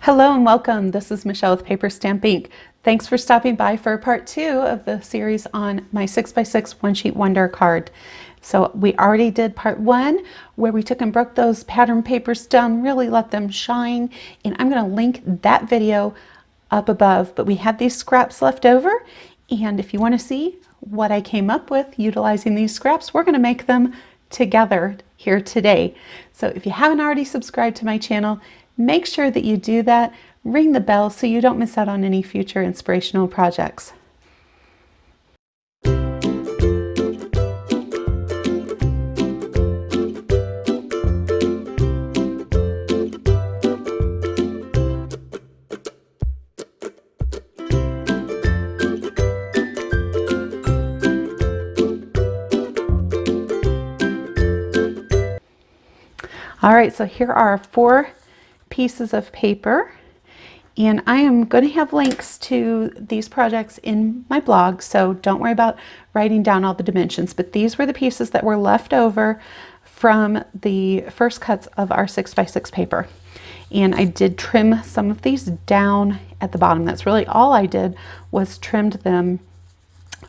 Hello and welcome. This is Michelle with PaperStampInk. Thanks for stopping by for part 2 of the series on my 6x6 one sheet wonder card. So we already did part 1 where we took and broke those pattern papers down, really let them shine, and I'm going to link that video up above. But we had these scraps left over, and if you want to see what I came up with utilizing these scraps, we're going to make them together here today. So if you haven't already subscribed to my channel, make sure that you do that. Ring the bell so you don't miss out on any future inspirational projects. All right, so here are 4 pieces of paper, and I am going to have links to these projects in my blog, so don't worry about writing down all the dimensions. But these were the pieces that were left over from the first cuts of our 6x6 paper, and I did trim some of these down at the bottom. That's really all I did, was trimmed them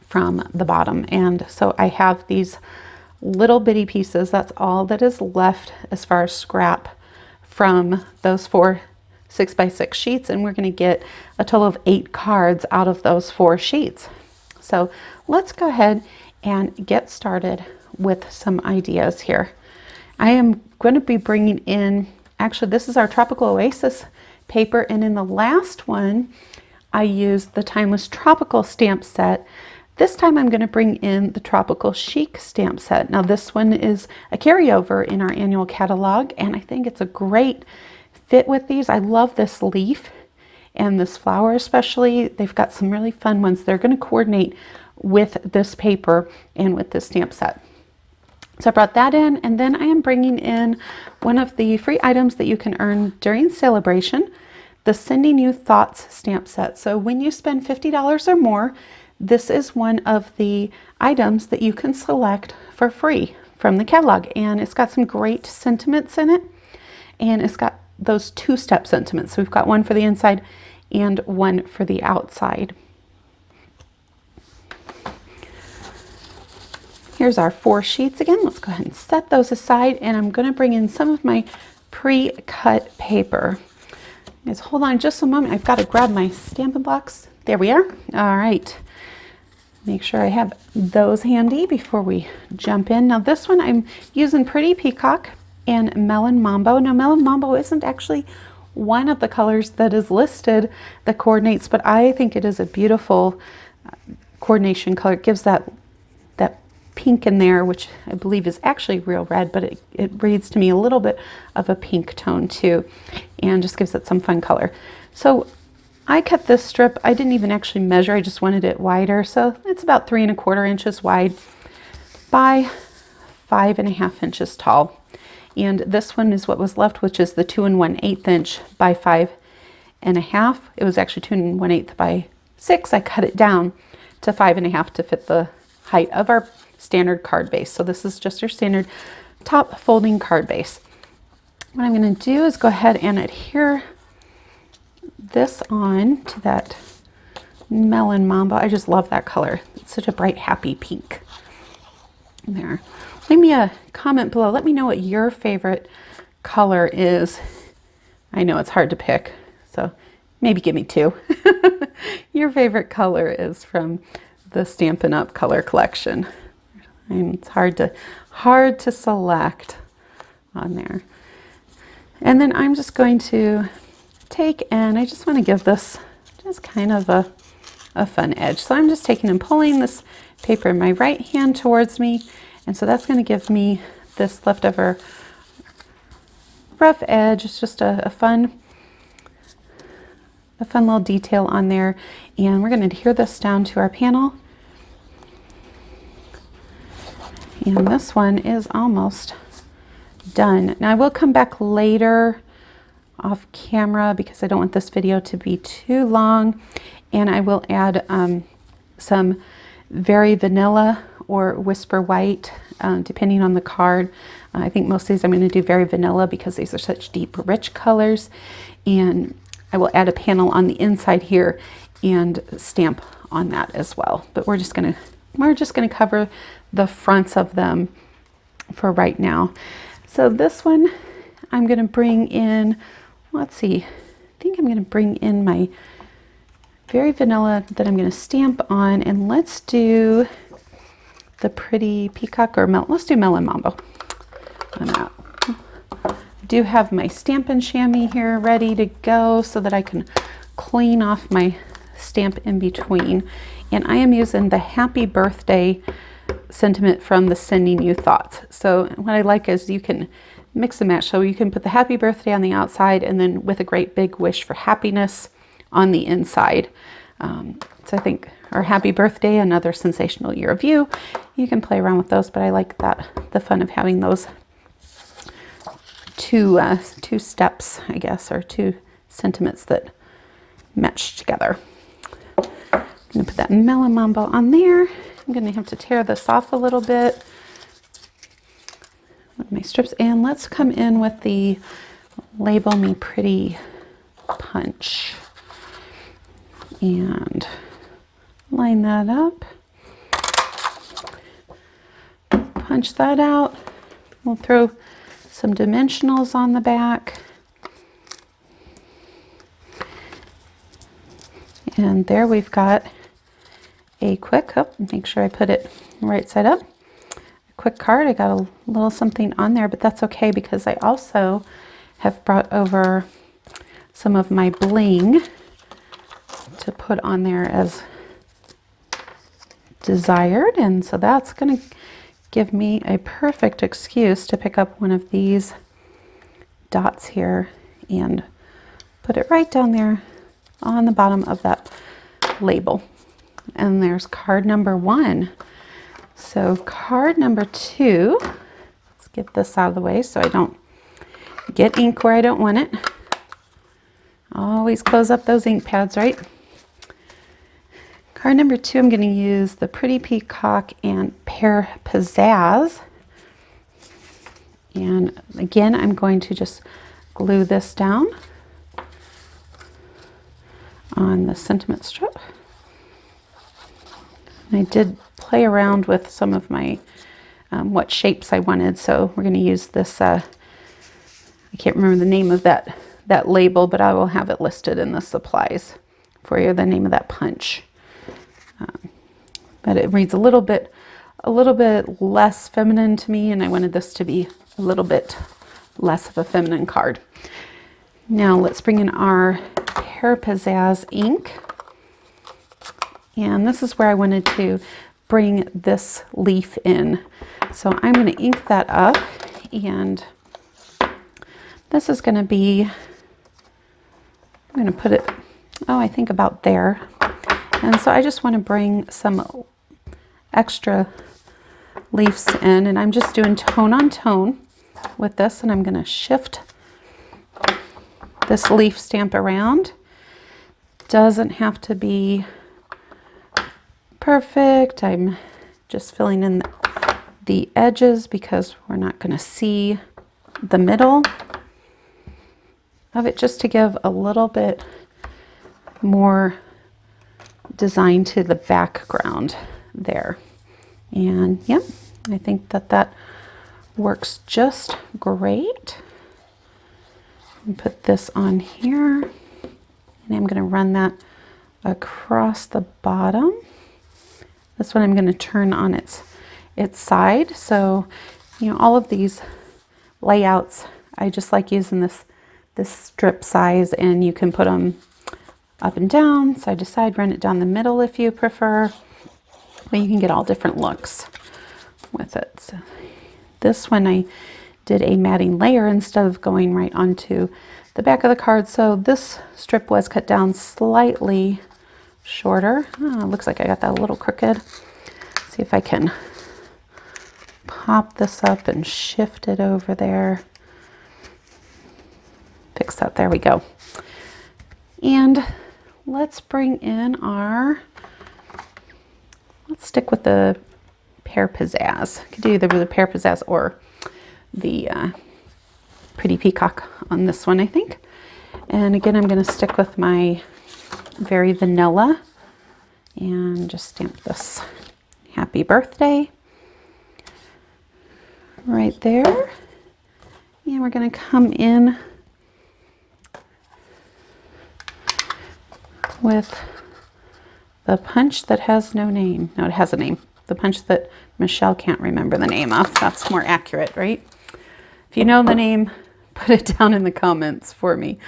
from the bottom. And so I have these little bitty pieces. That's all that is left as far as scrap from those 4 6x6 sheets, and we're going to get a total of 8 cards out of those 4 sheets. So let's go ahead and get started with some ideas here. I am going to be bringing in, actually this is our Tropical Oasis paper, and in the last one I used the Timeless Tropical stamp set. This time I'm going to bring in the Tropical Chic stamp set. Now this one is a carryover in our annual catalog, and I think it's a great fit with these. I love this leaf and this flower especially. They've got some really fun ones. They're going to coordinate with this paper and with this stamp set. So I brought that in, and then I am bringing in one of the free items that you can earn during celebration, the Sending You Thoughts stamp set. So when you spend $50 or more, this is one of the items that you can select for free from the catalog, and it's got some great sentiments in it, and it's got those 2-step sentiments. So we've got one for the inside and one for the outside. Here's our 4 sheets again. Let's go ahead and set those aside, and I'm going to bring in some of my pre-cut paper. Just hold on just a moment. I've got to grab my Stampin' Blocks. There we are. All right. Make sure I have those handy before we jump in. Now this one I'm using Pretty Peacock and Melon Mambo. Now Melon Mambo isn't actually one of the colors that is listed that coordinates, but I think it is a beautiful coordination color. It gives that pink in there, which I believe is actually real red, but it reads to me a little bit of a pink tone too, and just gives it some fun color. So I cut this strip. I didn't even actually measure. I just wanted it wider. So it's about 3 1/4 inches wide by 5 1/2 inches tall. And this one is what was left, which is the 2 1/8 inch by 5 1/2. It was actually 2 1/8 by 6. I cut it down to 5 1/2 to fit the height of our standard card base. So this is just your standard top folding card base. What I'm going to do is go ahead and adhere this on to that Melon Mambo. I just love that color. It's such a bright, happy pink. There. Leave me a comment below. Let me know what your favorite color is. I know it's hard to pick, so maybe give me 2. Your favorite color is from the Stampin' Up! Color collection. And it's hard to select on there. And then I'm just going to take, and I just want to give this just kind of a fun edge. So I'm just taking and pulling this paper in my right hand towards me, and so that's going to give me this leftover rough edge. It's just a fun little detail on there, and we're going to adhere this down to our panel. And this one is almost done. Now I will come back later off camera because I don't want this video to be too long, and I will add some Very Vanilla or Whisper White depending on the card. I think most of these I'm going to do Very Vanilla because these are such deep rich colors, and I will add a panel on the inside here and stamp on that as well. But we're just gonna cover the fronts of them for right now. So this one I'm gonna bring in, let's see, I think I'm gonna bring in my very vanilla that I'm gonna stamp on, and let's do the pretty peacock, or let's do melon mambo on that. I do have my Stampin' Chamois here ready to go so that I can clean off my stamp in between. And I am using the happy birthday sentiment from the Sending You Thoughts. So what I like is you can mix and match. So you can put the happy birthday on the outside and then with a great big wish for happiness on the inside. So I think, or happy birthday, another sensational year of you. You can play around with those, but I like that, the fun of having those two steps, I guess, or two sentiments that match together. I'm gonna put that melon mambo on there. I'm gonna have to tear this off a little bit with my strips, and let's come in with the Label Me Pretty punch and line that up, punch that out. We'll throw some dimensionals on the back. And there we've got a quick, make sure I put it right side up. A quick card. I got a little something on there, but that's okay because I also have brought over some of my bling to put on there as desired. And so that's going to give me a perfect excuse to pick up one of these dots here and put it right down there on the bottom of that label. And there's card number 1. So card number 2, let's get this out of the way so I don't get ink where I don't want it. Always close up those ink pads, right? Card number 2, I'm going to use the Pretty Peacock and Pear Pizzazz. And again, I'm going to just glue this down on the sentiment strip. I did play around with some of my what shapes I wanted, so we're going to use this. I can't remember the name of that label, but I will have it listed in the supplies for you. The name of that punch, but it reads a little bit less feminine to me, and I wanted this to be a little bit less of a feminine card. Now let's bring in our Pear Pizzazz ink. And this is where I wanted to bring this leaf in. So I'm going to ink that up, and this is going to be, I'm going to put it, I think about there. And so I just want to bring some extra leaves in, and I'm just doing tone on tone with this, and I'm going to shift this leaf stamp around. Doesn't have to be perfect. I'm just filling in the edges because we're not going to see the middle of it, just to give a little bit more design to the background there. And yep, I think that works just great. Put this on here, and I'm going to run that across the bottom. This one I'm going to turn on its side. So, you know, all of these layouts, I just like using this strip size, and you can put them up and down, side to side, run it down the middle if you prefer, but you can get all different looks with it. So this one I did a matting layer instead of going right onto the back of the card. So this strip was cut down slightly shorter. Looks like I got that a little crooked. See if I can pop this up and shift it over there. Fix that, there we go. And let's bring in let's stick with the Pear Pizzazz. Could do either the Pear Pizzazz or the Pretty Peacock on this one, I think. And again, I'm going to stick with my very vanilla and just stamp this happy birthday right there. And we're going to come in with the punch that has no name. No, it has a name. The punch that Michelle can't remember the name of. That's more accurate, right? If you know the name, put it down in the comments for me.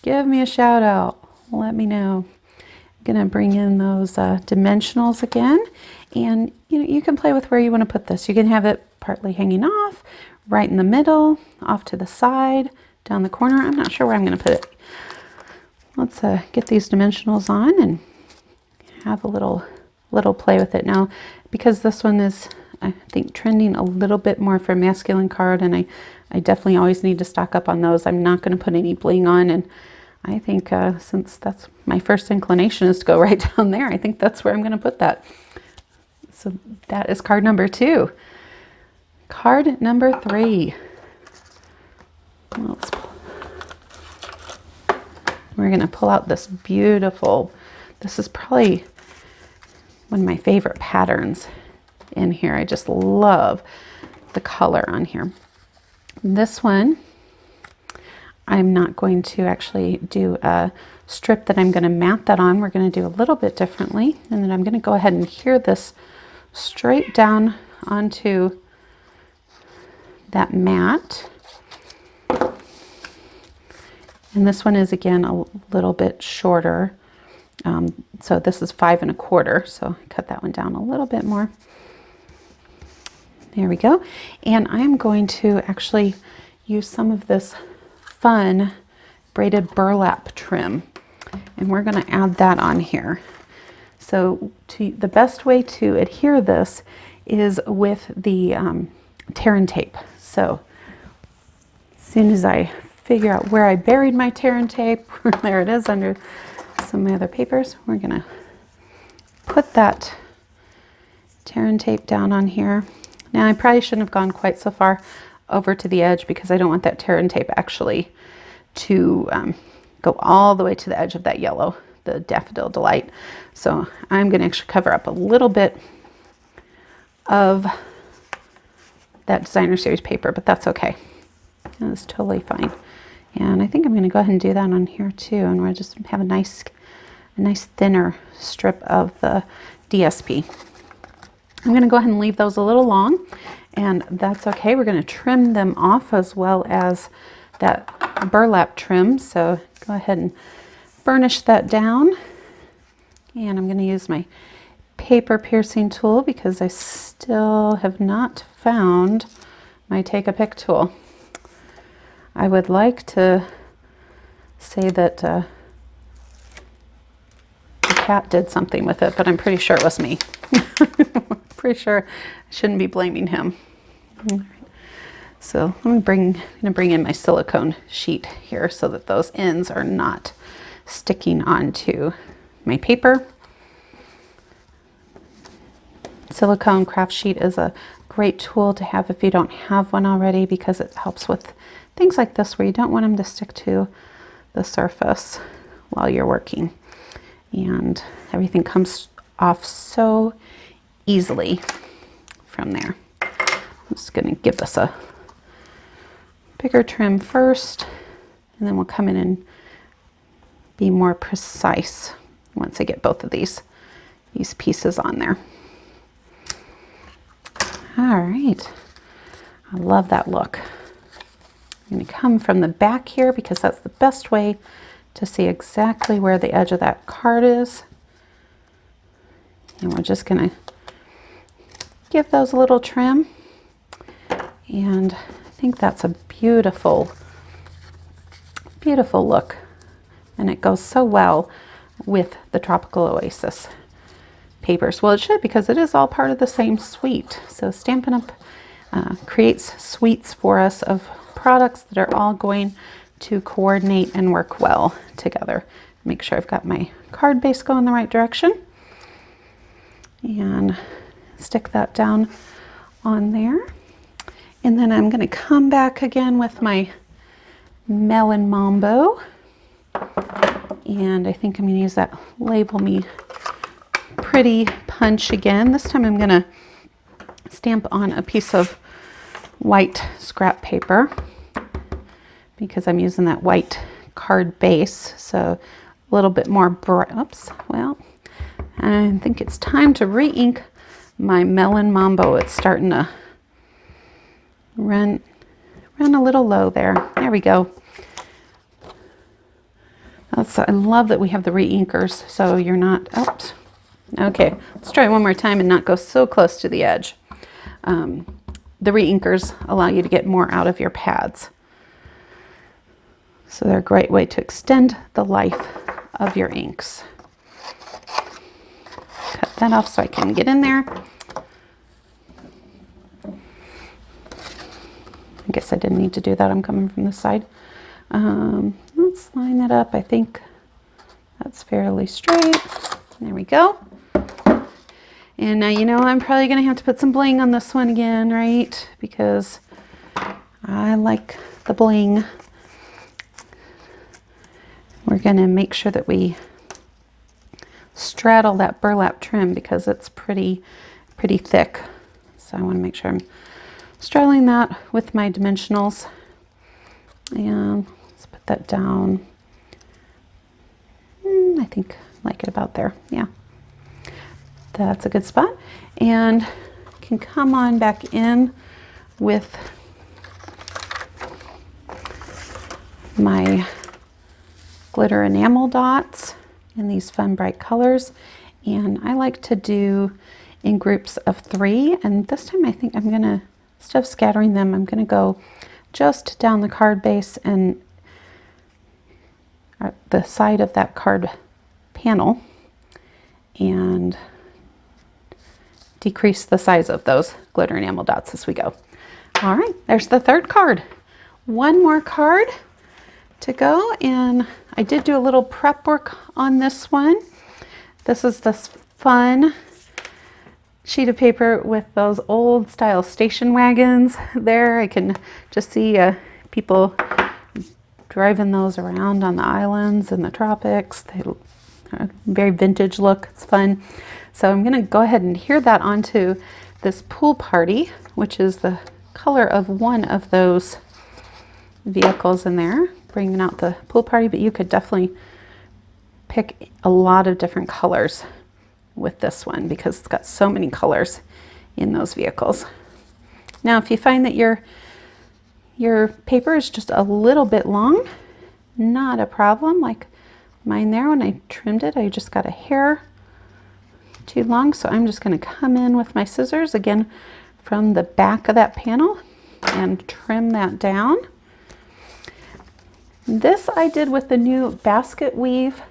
Give me a shout out. Let me know. I'm going to bring in those dimensionals again. And you can play with where you want to put this. You can have it partly hanging off, right in the middle, off to the side, down the corner. I'm not sure where I'm going to put it. Let's get these dimensionals on and have a little play with it. Now, because this one is, I think, trending a little bit more for masculine card, and I definitely always need to stock up on those. I'm not going to put any bling on, and I think since that's my first inclination is to go right down there, I think that's where I'm going to put that. So that is card number 2. Card number 3. We're going to pull out this beautiful, this is probably one of my favorite patterns in here. I just love the color on here. This one, I'm not going to actually do a strip that I'm going to mat that on. We're going to do a little bit differently. And then I'm going to go ahead and adhere this straight down onto that mat. And this one is, again, a little bit shorter. So this is 5 1/4. So cut that one down a little bit more. There we go. And I'm going to actually use some of this fun braided burlap trim. And we're going to add that on here. So the best way to adhere this is with the tear and tape. So as soon as I figure out where I buried my tear and tape, there it is under some of my other papers, we're going to put that tear and tape down on here. Now, I probably shouldn't have gone quite so far over to the edge because I don't want that tear and tape actually to go all the way to the edge of that yellow, the Daffodil Delight. So I'm going to actually cover up a little bit of that Designer Series paper, but that's okay. That's totally fine. And I think I'm going to go ahead and do that on here too. And we'll just have a nice thinner strip of the DSP. I'm going to go ahead and leave those a little long, and that's okay. We're going to trim them off as well as that burlap trim. So go ahead and burnish that down. And I'm going to use my paper piercing tool because I still have not found my take a pic tool. I would like to say that the cat did something with it, but I'm pretty sure it was me. Pretty sure I shouldn't be blaming him. All right. So I'm going to bring in my silicone sheet here so that those ends are not sticking onto my paper. Silicone craft sheet is a great tool to have if you don't have one already, because it helps with things like this where you don't want them to stick to the surface while you're working. And everything comes off so easily from there. I'm just going to give this a bigger trim first, and then we'll come in and be more precise once I get both of these pieces on there. All right, I love that look. I'm going to come from the back here because that's the best way to see exactly where the edge of that card is. And we're just going to give those a little trim. And I think that's a beautiful, beautiful look. And it goes so well with the Tropical Oasis papers. Well, it should, because it is all part of the same suite. So Stampin' Up! Creates suites for us of products that are all going to coordinate and work well together. Make sure I've got my card base going the right direction. And stick that down on there. And then I'm going to come back again with my Melon Mambo. And I think I'm going to use that Label Me Pretty punch again. This time I'm going to stamp on a piece of white scrap paper because I'm using that white card base. So a little bit more bright. Oops. Well, I think it's time to re-ink my Melon Mambo. It's starting to run a little low there. There we go. I love that we have the re-inkers, so you're not, oops. Okay, let's try one more time and not go so close to the edge. The re-inkers allow you to get more out of your pads. So they're a great way to extend the life of your inks. Cut that off so I can get in there. I guess I didn't need to do that. I'm coming from the side. Let's line that up. I think that's fairly straight. There we go. And now you know I'm probably going to have to put some bling on this one again, right? Because I like the bling. We're going to make sure that we straddle that burlap trim because it's pretty thick. So I want to make sure I'm straddling that with my dimensionals. And let's put that down. I think I like it about there. Yeah, that's a good spot. And can come on back in with my glitter enamel dots in these fun bright colors. And I like to do in groups of 3. And this time I think I'm going to, instead of scattering them, I'm going to go just down the card base and the side of that card panel and decrease the size of those glitter enamel dots as we go. All right, there's the third card. One more card to go, and I did do a little prep work on this one. This is this fun sheet of paper with those old style station wagons there. I can just see people driving those around on the islands in the tropics. They very vintage look. It's fun. So I'm going to go ahead and adhere that onto this pool party, which is the color of one of those vehicles in there, bringing out the pool party, but you could definitely pick a lot of different colors with this one because it's got so many colors in those vehicles. Now, if you find that your paper is just a little bit long, not a problem. Like mine there, when I trimmed it, I just got a hair too long. So I'm just going to come in with my scissors again from the back of that panel and trim that down. This I did with the new basket weave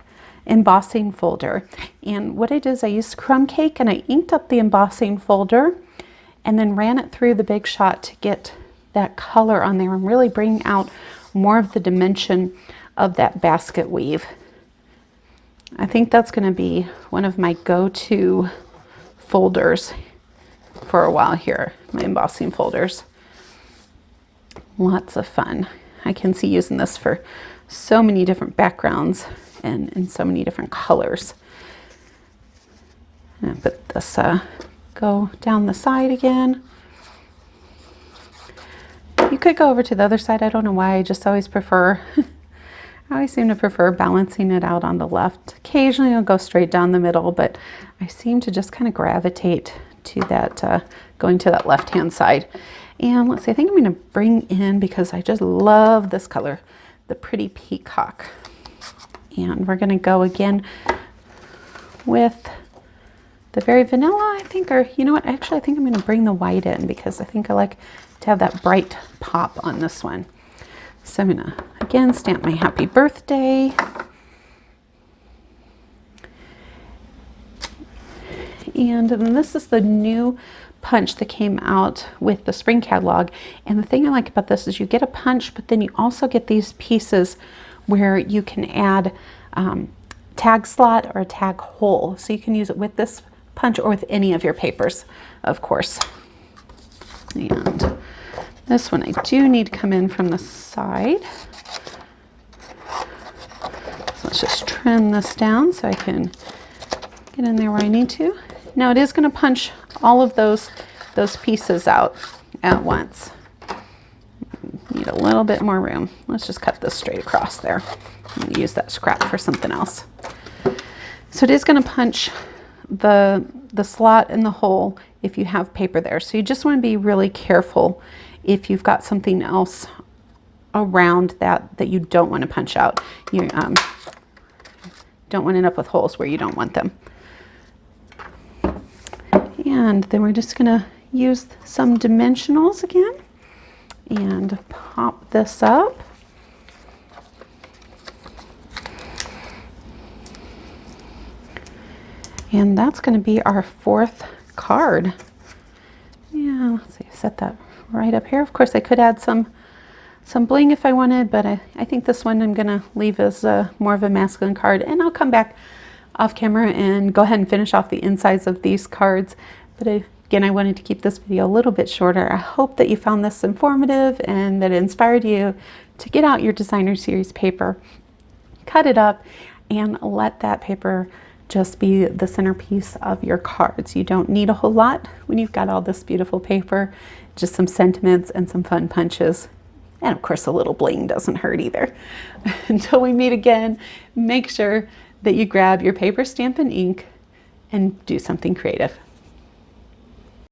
embossing folder. And what I did is I used crumb cake and I inked up the embossing folder and then ran it through the Big Shot to get that color on there and really bring out more of the dimension of that basket weave. I think that's going to be one of my go-to folders for a while here, my embossing folders. Lots of fun. I can see using this for so many different backgrounds and in so many different colors. I'm going to put this, go down the side again. You could go over to the other side. I don't know why, I just always prefer, I always seem to prefer balancing it out on the left. Occasionally I'll go straight down the middle, but I seem to just kind of gravitate to that, going to that left-hand side. And let's see, I think I'm going to bring in, because I just love this color, the Pretty Peacock. And we're going to go again with the very vanilla, I think, or you know what, actually I think I'm going to bring the white in because I think I like to have that bright pop on this one. So I'm going to again stamp my happy birthday. And then this is the new punch that came out with the spring catalog. And the thing I like about this is you get a punch, but then you also get these pieces where you can add tag slot or a tag hole. So you can use it with this punch or with any of your papers, of course. And this one I do need to come in from the side. So let's just trim this down so I can get in there where I need to. Now it is going to punch all of those pieces out at once. Need a little bit more room. Let's just cut this straight across there. I'm going to use that scrap for something else. So it is going to punch the slot and the hole if you have paper there. So you just want to be really careful if you've got something else around that you don't want to punch out. You don't want to end up with holes where you don't want them. And then we're just going to use some dimensionals again and pop this up. And that's going to be our 4th card. Yeah, let's see, set that right up here. Of course, I could add some bling if I wanted, but I think this one I'm going to leave as more of a masculine card. And I'll come back off camera and go ahead and finish off the insides of these cards. But again, I wanted to keep this video a little bit shorter. I hope that you found this informative and that it inspired you to get out your designer series paper, cut it up, and let that paper just be the centerpiece of your cards. You don't need a whole lot when you've got all this beautiful paper, just some sentiments and some fun punches. And of course, a little bling doesn't hurt either. Until we meet again, make sure that you grab your paper, stamp, and ink and do something creative.